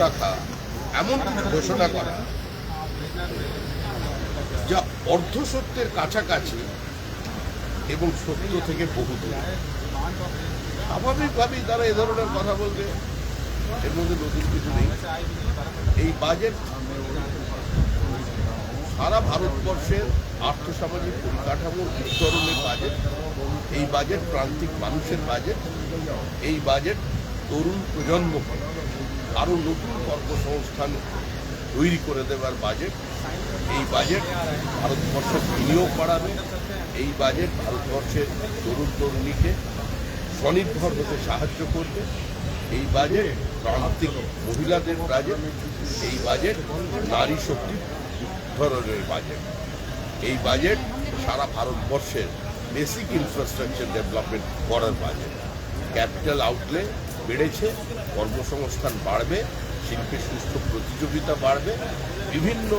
রাখা, এমন কিছু ঘোষণা করা যা অর্ধসত্যের কাছাকাছি এবং সত্য থেকে বহু দূরে। স্বাভাবিকভাবেই তারা এ ধরনের কথা বলবে, এর মধ্যে নতুন কিছু নেই। এই বাজেট সারা ভারতবর্ষের আর্থসামাজিক পরিকাঠামোর উত্তরণের বাজেট, এই বাজেট প্রান্তিক মানুষের বাজেট, এই বাজেট তরুণ প্রজন্মকে আরও নতুন কর্মসংস্থান তৈরি করে দেওয়ার বাজেট। এই বাজেট ভারতবর্ষের বিনিয়োগ বাড়াবে, এই বাজেট ভারতবর্ষের তরুণ তরুণীকে স্বনির্ভর হতে সাহায্য করবে, এই বাজেট প্রান্তিক মহিলাদের বাজেট, এই বাজেট নারী শক্তির উত্তরণের বাজেট, এই বাজেট সারা ভারতবর্ষের বেসিক ইনফ্রাস্ট্রাকচার ডেভেলপমেন্ট করার বাজেট। ক্যাপিটাল আউটলে বেড়েছে, কর্মসংস্থান বাড়বে, শিল্পে সুস্থ প্রতিযোগিতা বাড়বে, বিভিন্ন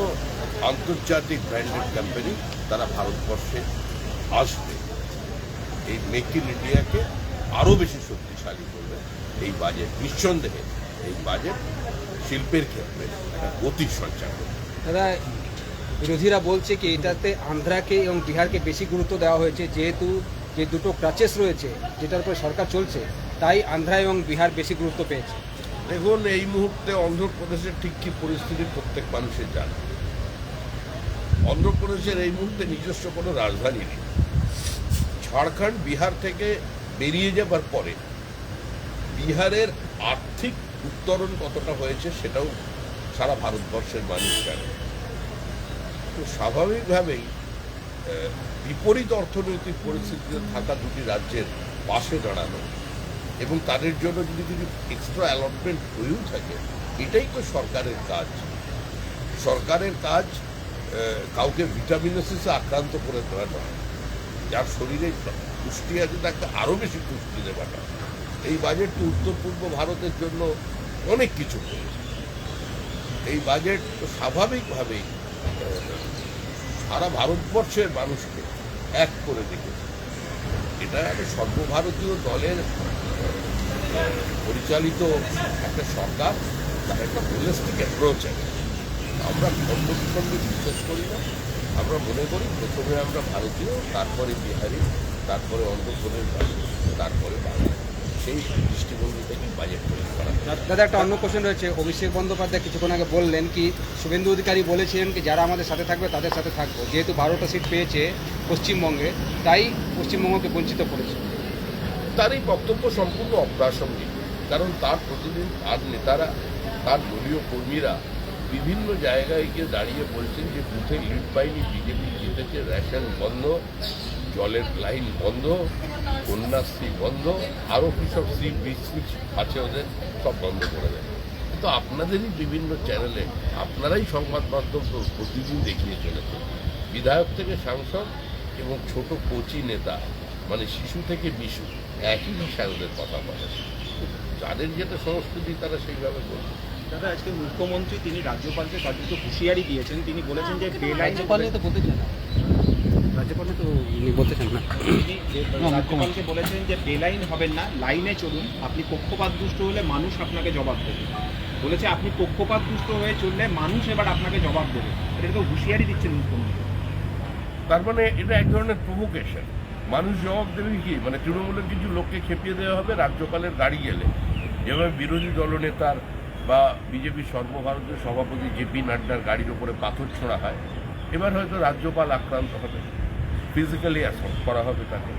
আন্তর্জাতিক ব্র্যান্ডেড কোম্পানি তারা ভারতবর্ষে আসবে। এই মেক ইন ইন্ডিয়াকে আরও বেশি শক্তিশালী করবে এই বাজেট। নিঃসন্দেহে এই বাজেট শিল্পের ক্ষেত্রে গতি সঞ্চার করবে। দাদা, বিরোধীরা বলছে কি এটাতে আন্ধ্রাকে এবং বিহারকে বেশি গুরুত্ব দেওয়া হয়েছে, যেহেতু যে দুটো ক্রাচেস রয়েছে যেটার উপরে সরকার চলছে, তাই আন্ধ্রা এবং বিহার বেশি গুরুত্ব পেয়েছে। দেখুন, এই মুহূর্তে অন্ধ্রপ্রদেশের ঠিক কী পরিস্থিতি প্রত্যেক মানুষের জানে। অন্ধ্রপ্রদেশের এই মুহূর্তে নিজস্ব কোনো রাজধানী নেই। ঝাড়খণ্ড বিহার থেকে বেরিয়ে যাবার পরে বিহারের আর্থিক উত্তরণ কতটা হয়েছে সেটাও সারা ভারতবর্ষের মানুষ জানে। তো স্বাভাবিকভাবেই বিপরীত অর্থনৈতিক পরিস্থিতিতে থাকা দুটি রাজ্যের পাশে দাঁড়ানো এবং তাদের জন্য যদি কিছু এক্সট্রা অ্যালটমেন্ট হয়েও থাকে, এটাই তো সরকারের কাজ। সরকারের কাজ কাউকে ভিটামিনোসিসে আক্রান্ত করে দেওয়া নয়, যার শরীরে পুষ্টি আছে তাকে আরও বেশি পুষ্টি দেওয়াটা। এই বাজেটটি উত্তর পূর্ব ভারতের জন্য অনেক কিছু করেছে। এই বাজেট স্বাভাবিকভাবেই সারা ভারতবর্ষের মানুষকে এক করে দেখেছে। এটা একটা সর্বভারতীয় দলের পরিচালিত একটা সরকার, তার একটা হোলিস্টিক অ্যাপ্রোচ আছে। আমরা খণ্ড বিখণ্ডে বিশ্বাস করি না। আমরা মনে করি প্রথমে আমরা ভারতীয়, তারপরে বিহারি, তারপরে অন্ধ্রপ্রদেশ, তারপরে বাংলা। সেই দৃষ্টিভঙ্গি থেকে বাজেট তৈরি করা। দাদা, একটা অন্য কোশ্চেন রয়েছে। অভিষেক বন্দ্যোপাধ্যায় কিছুক্ষণ আগে বললেন কি শুভেন্দু অধিকারী বলেছিলেন কি যারা আমাদের সাথে থাকবে তাদের সাথে থাকবো, যেহেতু 12টা সিট পেয়েছে পশ্চিমবঙ্গে, তাই পশ্চিমবঙ্গকে বঞ্চিত করেছে। তার এই বক্তব্য সম্পূর্ণ অপ্রাসঙ্গিক। কারণ তার প্রতিদিন তার নেতারা, তার দলীয় কর্মীরা বিভিন্ন জায়গায় গিয়ে দাঁড়িয়ে বলছেন যে বুথে লিড পাইনি, বিজেপি জিতেছে, রেশন বন্ধ, জলের লাইন বন্ধ, কন্যাশ্রী বন্ধ, আরও কী সব সিট আছে ওদের, সব বন্ধ করে দেয়। তো আপনাদেরই বিভিন্ন চ্যানেলে আপনারাই সংবাদ মাধ্যম প্রতিদিন দেখিয়ে চলেছে বিধায়ক থেকে সাংসদ এবং ছোট কোচি নেতা, মানে শিশু থেকে বিশু, একই ভাষায় ওদের কথা বলে। যাদের যেটা সংস্কৃতি তারা সেইভাবে বলছে। দাদা, আজকে মুখ্যমন্ত্রী তিনি রাজ্যপালকে কার্যত হুঁশিয়ারি দিয়েছেন। তিনি বলেছেন যে রাজ্যপালে তো বলতে চান না, রাজ্যপালে তো বলতে চান না। তিনি রাজ্যপালকে বলেছেন যে বেলাইন হবেন না, লাইনে চলুন, আপনি পক্ষপাতদুষ্ট হলে মানুষ আপনাকে জবাব দেবে। বলেছে আপনি পক্ষপাতদুষ্ট হয়ে চললে মানুষ এবার আপনাকে জবাব দেবে। এটা তো হুঁশিয়ারি দিচ্ছেন মুখ্যমন্ত্রী। তার মানে এটা এক ধরনের প্রভোকেশন। মানুষ জবাব দেবে কি, মানে তৃণমূলের কিছু লোককে খেপিয়ে দেওয়া হবে রাজ্যপালের গাড়ি গেলে, যেভাবে বিরোধী দলনেতার বা বিজেপির সর্বভারতীয় সভাপতি জেপি নাড্ডার গাড়ির ওপরে পাথর ছোঁড়া হয়। এবার হয়তো রাজ্যপাল আক্রান্ত হবে, ফিজিক্যালি অ্যাসল্ট করা হবে তাকে।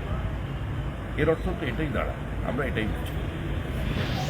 এর অর্থ তো এটাই দাঁড়ায়, আমরা এটাই বুঝি।